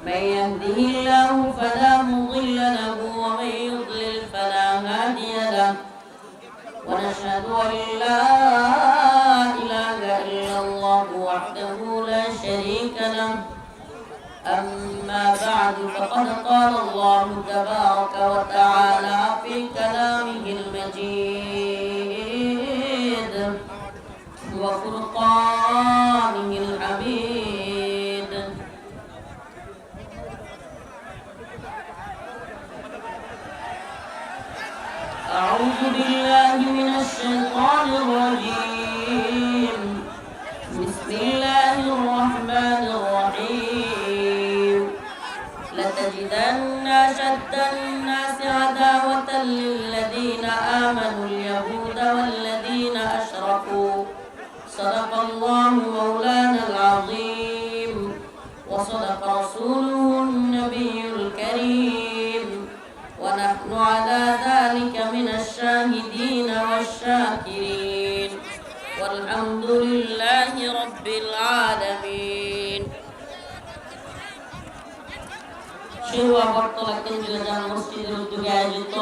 من يهده الله فلا مضل له ومن يضلل فلا هادي له ونشهد أن لا إله إلا الله وحده لا شريك له أما بعد فقد قال الله تبارك وتعالى في كلامه المجيد وفرقانه الحميد أعوذ بالله من الشيطان الرجيم بسم الله الرحمن الرحيم لتجدن أشد الناس عداوة للذين آمنوا اليهود والذين أشركوا صدق الله مولانا العظيم وصدق رسوله النبي الكريم ونحن على ذلك من الشاهدين والشاكرين والحمد لله رب العالمين শিরুয়া বটতলা কেন্দ্রীয় জামে মসজিদের উদ্যোগে আয়োজিত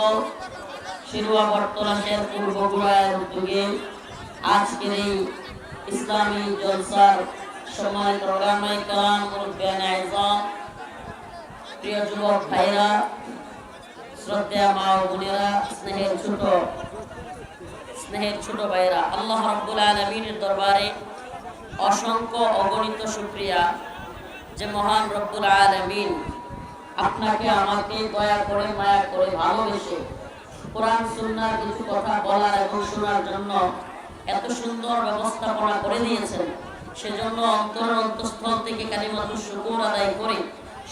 শিরুয়া বটতলা শেরপুর বগুড়ার উদ্যোগে আজকের এই ইসলামী জলসার সম্মানিত ওলামায়ে কেরাম মুরব্বিয়ানে আযম প্রিয় যুবক ভাইরা শ্রদ্ধেয় মা ও বোনেরা স্নেহের ছোট ভাইরা আল্লাহ রাব্বুল আলামিনের দরবারে অসংখ্য অগণিত শুকরিয়া যে মহান রব্বুল আলামিন আপনাকে আমাকে দয়া করে মায়া করে ভালোবেসে কোরআন সুন্নাহর কিছু কথা বলার এবং শোনার জন্য এত সুন্দর ব্যবস্থাপনা করে দিয়েছেন সেজন্য অন্তরের অন্তঃস্থল থেকে কালিমাতুশ শুকর আদায় করে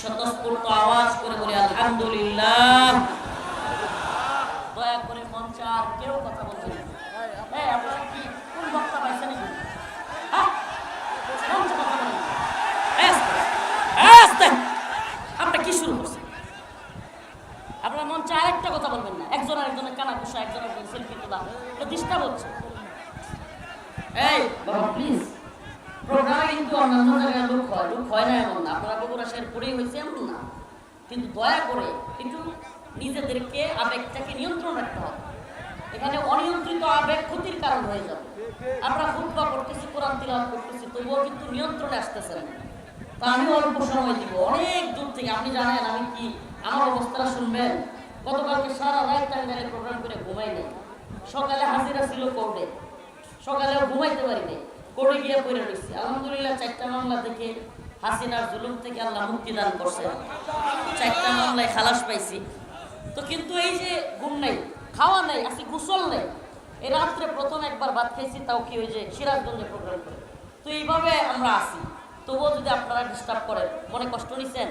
স্বতঃস্ফূর্ত আওয়াজ করে বলি আলহামদুলিল্লাহ। দয়া করে মঞ্চে আর কেউ কথা বলবেন না। এই আপনারা কি কোন বক্তা পাইছেন নাকি? মঞ্চে কথা বলেন। আস্তে আপনি কি শুরু করছেন? আপনারা মঞ্চে আরেকটা কথা বলবেন না। একজন আরেকজনের কানা ঘুষা, একজন আরেকজন সেলফি তোলা, এটা ডিস্টার্ব হচ্ছে। এই বাবা প্লিজ, প্রোগ্রামে কিন্তু অন্যান্য জায়গায় লোক হয় না এমন না, আপনারা বগুড়া শেরপুরেই হয়েছে এমন না, কিন্তু দয়া করে কিন্তু নিজেদেরকে আবেগটাকে নিয়ন্ত্রণ রাখতে হবে। এখানে অনিয়ন্ত্রিত আবেগ ক্ষতির কারণ হয়ে যাবে। আমরা খুতবা করতেছি, কোরআন তিলাওয়াত করতেছি, তবুও কিন্তু নিয়ন্ত্রণে আসতেছে না। তা আমি অল্প সময় দিব, অনেক দূর থেকে। আপনি জানেন আমি কি আমার অবস্থাটা শুনবেন? গতকালকে সারা রাত টাঙ্গাইলে প্রোগ্রাম করে ঘুমাই নেই। সকালে হাজিরা ছিল কোর্টে, সকালেও ঘুমাইতে পারি নাই, কোর্টে গিয়ে পড়ে রয়েছি। আলহামদুলিল্লাহ 4টা মামলা থেকে হাসিনার জুলুম থেকে আল্লাহ মুক্তি দান করছে, 4টা মামলায় খালাস পাইছি। তো কিন্তু এই যে ঘুম নাই, খাওয়া নাই, আজকে গোসল নেই। এই রাত্রে প্রথম একবার ভাত খাইছি, তাও কি ওই যে সিরাজগঞ্জে প্রোগ্রাম করে। তো এইভাবে আমরা আসি, তবুও যদি আপনারা ডিস্টার্ব করেন মনে কষ্ট নিচ্ছেন,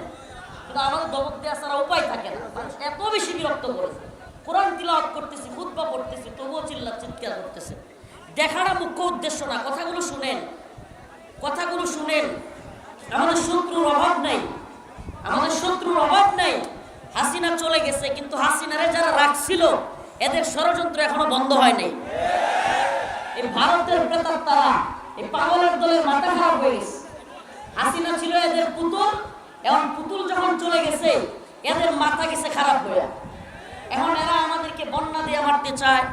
কিন্তু আমাদের দমক দেওয়া ছাড়া উপায় থাকে না। মানুষ এত বেশি বিরক্ত করেছে, কোরআন তিলাওয়াত করতেছি, খুতবা পড়তেছি, তবুও চিৎকার করতেছে। দেখাটা মুখ্য উদ্দেশ্য না, কথাগুলো শুনেন, কথাগুলো শুনেন। আমাদের শত্রুর অভাব নাই, আমাদের শত্রুর অভাব নাই। হাসিনা চলে গেছে, কিন্তু হাসিনারে যারা রাখছিল এদের ষড়যন্ত্র এখনো বন্ধ হয় নাই। এই ভারতের প্রেতাত্মারা, এই পাগলের দলের মাথা খারাপ হয়ে গেছে। হাসিনা ছিল এদের পুতুল, এখন পুতুল যখন চলে গেছে এদের মাথা গেছে খারাপ হয়ে। এখন এরা আমাদেরকে বন্যা দিয়ে মারতে চায়,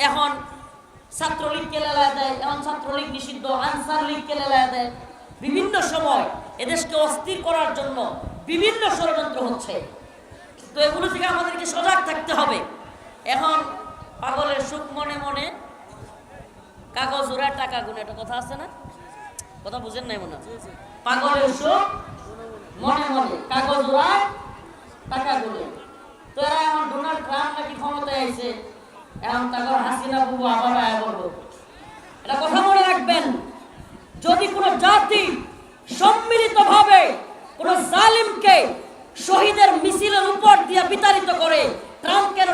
এখন ছাত্রলীগকে লেলায় দেয়, এখন ছাত্রলীগ নিষিদ্ধ, আনসার লীগকে লেলায় দেয়। বিভিন্ন সময় এদেশকে অস্থির করার জন্য বিভিন্ন ষড়যন্ত্র হচ্ছে। তো এগুলো থেকে আমাদেরকে সজাগ থাকতে হবে। এখন পাগলের সুখ মনে মনে কাগজ উড়ায় টাকা গুনে, একটা কথা আছে না? কথা বুঝেন নাই মনে হয়? পাগলের সুখ মনে মনে কাগজ উড়ায় টাকা গুনে। তো এরা এখন ডোনাল্ড ট্রাম্প নাকি ক্ষমতায় আইছে, এখন তারপর হাসিনা বুবু আবার আয়া বলবো। এটা কথা মনে রাখবেন, যদি কোনো জাতি সম্মিলিতভাবে কোনো জালিমকে শহীদের মিছিলের উপর দিয়ে বিতাড়িত করে, ট্রাম্পের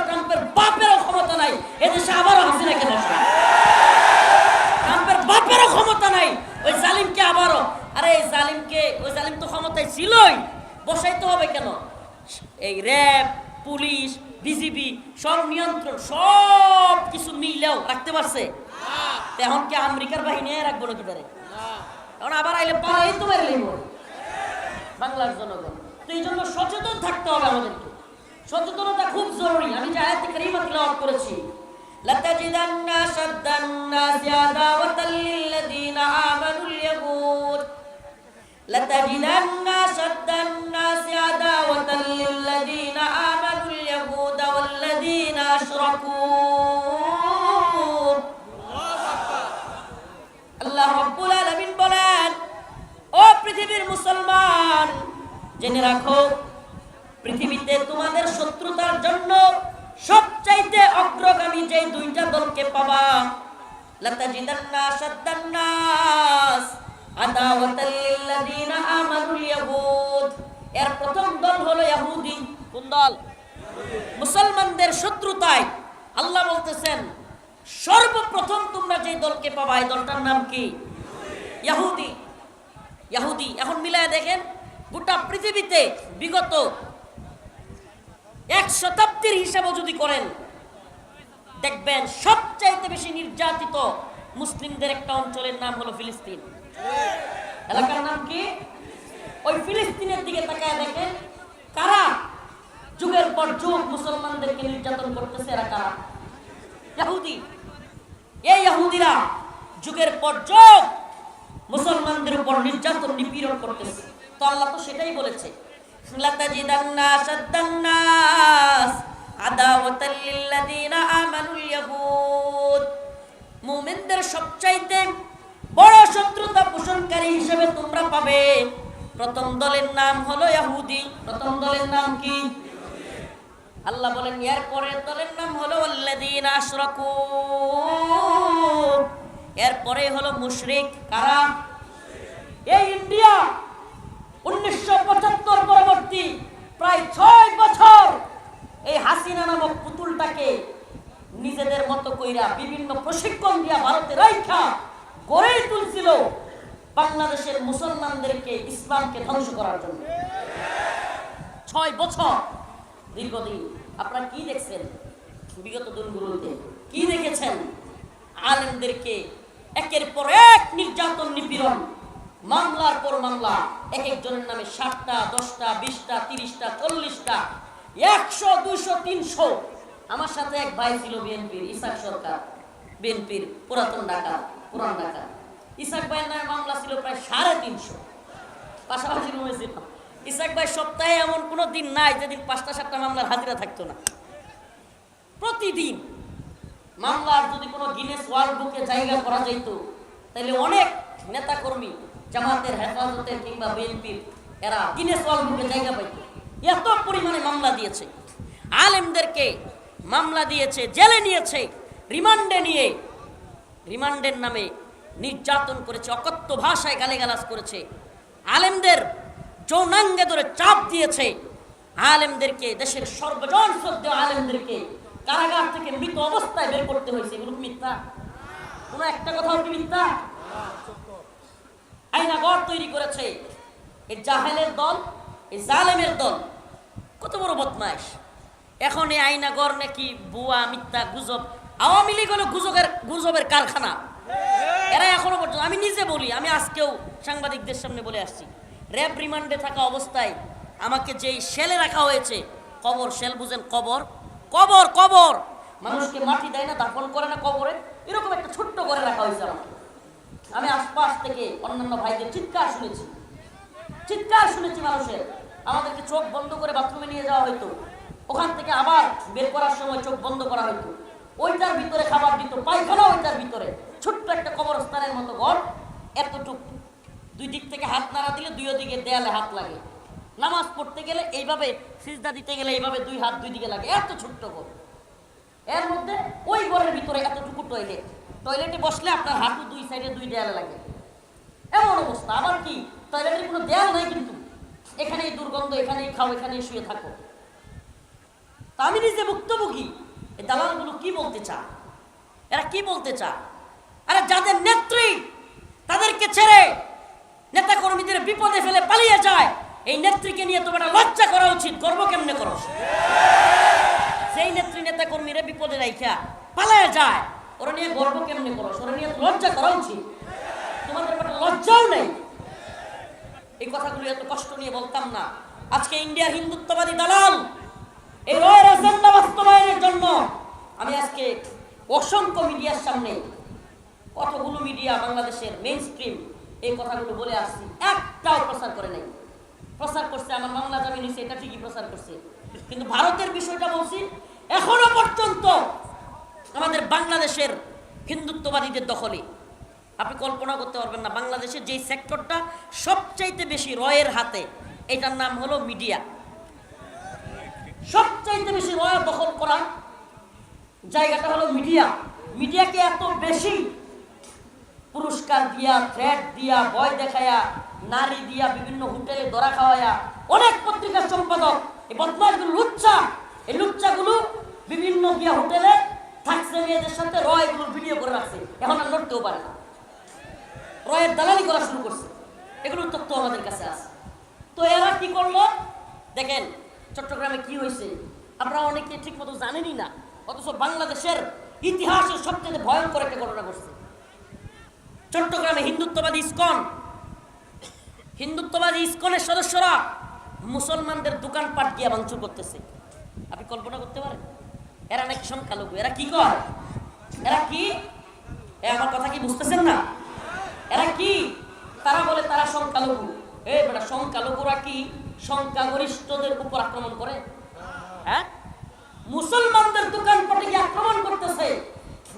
বাপেরও ক্ষমতা নাই এদেশে আবারও হাসিনাকে বসায়। ট্রাম্পের বাপেরও ক্ষমতা নাই ওই জালিমকে আবারও। আরে এই জালিমকে, ওই জালিম তো ক্ষমতায় ছিলই, বসাইতে হবে কেন? এই র্যাব, পুলিশ, বিজিবি সব নিয়ন্ত্রণ সব কিছু মিলেও রাখতে পারছে। এখন কি আমেরিকার বাহিনী রাখবো নাকি তারে? এখন আবার আইলে পালাই তো মেরে লইব বাংলার জনগণ। তো এই জন্য সচেতন থাকতে হবে আমাদেরকে। সচেতনতা খুব জরুরি। আমি যে আয়াত কারীমা তিলাওয়াত করেছি, লাতাজিদান্না শাদ্দান নাসি আদাওয়াতাল লিল্লাযিনা আমানুল ইয়াহুদ, লাতাজিদান্না শাদ্দান নাসি আদাওয়াতাল লিল্লাযিনা আমানুল ইয়াহুদ ওয়াল্লাযিনা আশরাকু। আল্লাহ রাব্বুল আলামিন বলেন, ও পৃথিবীর মুসলমান, জেনে রাখো পৃথিবীতে তোমাদের শত্রুতার জন্য সবচাইতে অগ্রগামী যে দুইটা দলকে পাবা, লাতাজিদান্না শাদ্দান নাস আদাওয়াতাল লিল্লাযিনা আমানুল ইয়াহুদ। এর প্রথম দল হলো ইহুদি। কোন দল? মুসলমানদের শত্রুতায় আল্লাহ বলতেছেন সর্বপ্রথম তোমরা যে দলকে পাবা এই দলটার নাম কি? ইহুদি। ইহুদি। এখন মিলায় দেখেন গোটা পৃথিবীতে বিগত 1 শতাব্দীর হিসাবও যদি করেন, দেখবেন সবচাইতে বেশি নির্যাতিত মুসলিমদের একটা অঞ্চলের নাম হলো ফিলিস্তিন। এলাকার নাম কি? ওই ফিলিস্তিনের দিকে তাকায় দেখেন কারা যুগের পর যুগ মুসলমানদেরকে নির্যাতন করতেছে। এরা কারা? ইহুদি। এই ইহুদিরা যুগের পর যুগ মুসলমানদের উপর নির্যাতন নিপীড়ন করতেছে। তো আল্লাহ তো সেটাই বলেছে, লাতাজিদান্না শাদ্দান নাস আদাওয়াতাল লিল্লাযিনা আমানুল ইয়াহুদ। মুমিনদের সবচাইতে বড় শত্রুতা পোষণকারী হিসেবে তোমরা পাবে প্রথম দলের নাম হলো ইহুদি। প্রথম দলের নাম কি? আল্লাহ বলেন এর পরের দলের নাম হলো ওয়াল্লাযিনা আশরাকু। এর পরে হলো মুশরিক। কারা? এই ইন্ডিয়া 1975 পরবর্তী প্রায় 6 বছর এই হাসিনা নামক পুতুলটাকে নিজেদের মতো কইরা বিভিন্ন প্রশিক্ষণ দিয়া ভারতে রাইখা গড়েই তুলছিল বাংলাদেশের মুসলমানদেরকে, ইসলামকে ধ্বংস করার জন্য। 6 বছর দীর্ঘদিন। আপনারা কি দেখছেন বিগত দিনগুলোতে? কি দেখেছেন? আলেমদেরকে একের পর এক নির্যাতন নিপীড়ন, মামলার পর মামলা, এক একজনের নামে 7টা 10টা 20টা 30টা 40টা 100 200 300। আমার সাথে এক ভাই ছিল বিএনপির, ইসাক সরকার, বিএনপির পুরাতন ঢাকা, পুরান ঢাকা। ইসাক ভাইয়ের নামে মামলা ছিল প্রায় 350, পাশাপাশি রয়েছিল। ইসাক ভাই সপ্তাহে এমন কোনো দিন নাই যেদিন 5টা 7টা মামলার হাজিরা থাকতো না। প্রতিদিন মামলার যদি কোনো গিনেস ওয়ার্ল্ড বুকে জায়গা করা যেত, তাহলে অনেক নেতা কর্মী জামাতের, হেফাজতের কিংবা বিএনপির এরা গিনেস ওয়ার্ল্ড বুকে জায়গা পাইত। এত পরিমাণে মামলা দিয়েছে, আলেমদেরকে মামলা দিয়েছে, জেলে নিয়েছে, রিমান্ডে নিয়ে রিমান্ডের নামে নির্যাতন করেছে, অকথ্য ভাষায় গালিগালাজ করেছে, আলেমদের যৌনাঙ্গে ধরে চাপ দিয়েছে, আলেমদেরকে, দেশের সর্বজন শ্রদ্ধেয় আলেমদেরকে কারাগার থেকে মৃত অবস্থায় বের করতে হয়েছে। এগুলো মিথ্যা? কোনো একটা কথাও কি মিথ্যা? আইনাগর তৈরি করেছে এই জাহেলের দল, এই জালেমের দল। কত বড় বদমাইশ! এখন এই আইনাগর নাকি বুয়া, মিথ্যা, গুজব। আওয়ামী লীগ হলো গুজবের কারখানা। এরা এখনো পর্যন্ত, আমি নিজে বলি, আমি আজকেও সাংবাদিকদের সামনে বলে আসছি, র্যাব রিমান্ডে থাকা অবস্থায় আমাকে যেই সেলে রাখা হয়েছে, কবর সেল, বুঝেন? কবর কবর কবর মানুষকে মাটি দেয় না, দাফন করে না কবরে, এরকম একটা ছোট্ট করে রাখা হয়েছে আমাকে। আমি আশপাশ থেকে অন্যান্য ভাইদের চিৎকার শুনেছি মানুষের। আমাদেরকে চোখ বন্ধ করে বাথরুমে নিয়ে যাওয়া হইতো, ওখান থেকে আবার বের করার সময় চোখ বন্ধ করা হইতো। ওইটার ভিতরে খাবার দিত, পায়খানা ওইটার ভিতরে, ছোট্ট একটা কবরস্থানের মতো ঘর, এতটুক। 2 দিক থেকে হাত নাড়া দিলে 2 দিকে দেয়ালে হাত লাগে। নামাজ পড়তে গেলে এইভাবে, সিজদা দিতে গেলে এইভাবে 2 হাত 2 দিকে লাগে। এত ছোট্ট ঘর, এর মধ্যে ওই ঘরের ভিতরে এতটুকু টয়লেট। টয়লেটে বসলে আপনার হাঁটু 2 সাইডে 2 দেয়ালে লাগে, এমন অবস্থা। আবার কি, টয়লেটের কোনো দেয়াল নাই, কিন্তু এখানেই দুর্গন্ধ, এখানেই খাও, এখানেই শুয়ে থাকো। তা আমি নিজে ভুক্তভোগী। এই দালালগুলো কি বলতে চায়? এরা কি বলতে চায়? আরে যাদের নেত্রী তাদেরকে ছেড়ে নেতা কর্মীদের বিপদে ফেলে পালিয়ে যায়, এই নেত্রীকে নিয়ে তোমার লজ্জা করা উচিত। গর্ব কেমনে করো? সেই নেত্রী নেতা কর্মীরা বিপদে রাইখা পালায় যায়, ওরা নিয়ে গর্ব কেমনে করো? ওরা নিয়ে লজ্জা করা উচিত। তোমাদের ব্যাপারে লজ্জাও নেই। এই কথাগুলো এত কষ্ট নিয়ে বলতাম না আজকে ইন্ডিয়ার হিন্দুত্ববাদী দালাল এই রয়ের এজেন্ডা বাস্তবায়নের জন্য আমি আজকে অসংখ্য মিডিয়ার সামনে কতগুলো মিডিয়া বাংলাদেশের মেইন স্ট্রিম এই কথাগুলো বলে আসছি, একটাও প্রচার করে নাই। প্রচার করছে আমার মামলা জামিন হয়েছে, এটা ঠিকই প্রচার করছে, কিন্তু ভারতের বিষয়টা বলছি এখনো পর্যন্ত আমাদের বাংলাদেশের হিন্দুত্ববাদীদের দখলে। আপনি কল্পনা করতে পারবেন না বাংলাদেশের যেই সেক্টরটা সবচাইতে বেশি রয়ের হাতে, এটার নাম হলো মিডিয়া। সবচাইতে বেশি রয় দখল করা জায়গাটা হলো মিডিয়া। মিডিয়াকে এত বেশি পুরস্কার দিয়া, থ্রেট দিয়া, ভয় দেখায়া, নারী দিয়া, বিভিন্ন হোটেলে ধরা খাওয়ায়া, অনেক পত্রিকার সম্পাদক এই বদমাশগুলো লুচ্চা, এই লুচ্চাগুলো বিভিন্ন গিয়া হোটেলে থাকছে মেয়েদের সাথে রয়গুলোর ভিডিও করে রাখছে, এখন আর লড়তেও পারে না, রয়ের দালালি করা শুরু করছে। এগুলোর তথ্য আমাদের কাছে আছে। তো এরা কি করলো দেখেন, চট্টগ্রামে কি হয়েছে আমরা অনেকে ঠিক মতো জানেনই না, অথচ বাংলাদেশের ইতিহাসের সবচেয়ে ভয়ঙ্কর একটা ঘটনা ঘটছে। চট্টগ্রামে হিন্দুত্ববাদী ইসকনের সদস্যরা মুসলমানদের দোকানপাট গিয়ে ভাঙচুর করতেছে। আপনি কল্পনা করতে পারেন? এরা নাকি সংখ্যালঘু। এরা কি করে? এরা কি, আমার কথা কি বুঝতেছেন না? এরা কি? তারা বলে তারা সংখ্যালঘু। বেটা, সংখ্যালঘুরা কি সংখ্যাগরিষ্ঠদের উপর আক্রমণ করে? হ্যাঁ, মুসলমানদের দোকানপাটে গিয়ে আক্রমণ করতেছে।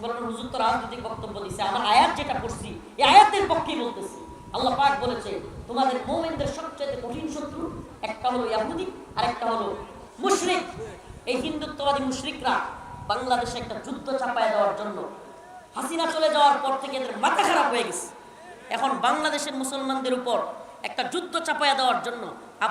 বলেন হুজুর তো রাজনৈতিক বক্তব্য দিচ্ছে, আমার আয়াত যেটা পড়ছি এই আয়াতের পক্ষেই বলতেছি। আল্লাহ পাক বলেছে তোমাদের মুমিনদের সবচেয়ে কঠিন শত্রু একটা হলো ইহুদি আর একটা হলো মুশরিক। এই হিন্দুত্ববাদী মুশরিকরা বাংলাদেশে একটা যুদ্ধ চাপায় দেওয়ার জন্য, হাসিনা চলে যাওয়ার পর থেকে এদের মাথা খারাপ হয়ে গেছে। এখন বাংলাদেশের মুসলমানদের উপর একটা যুদ্ধ চাপায়া দেওয়ার জন্য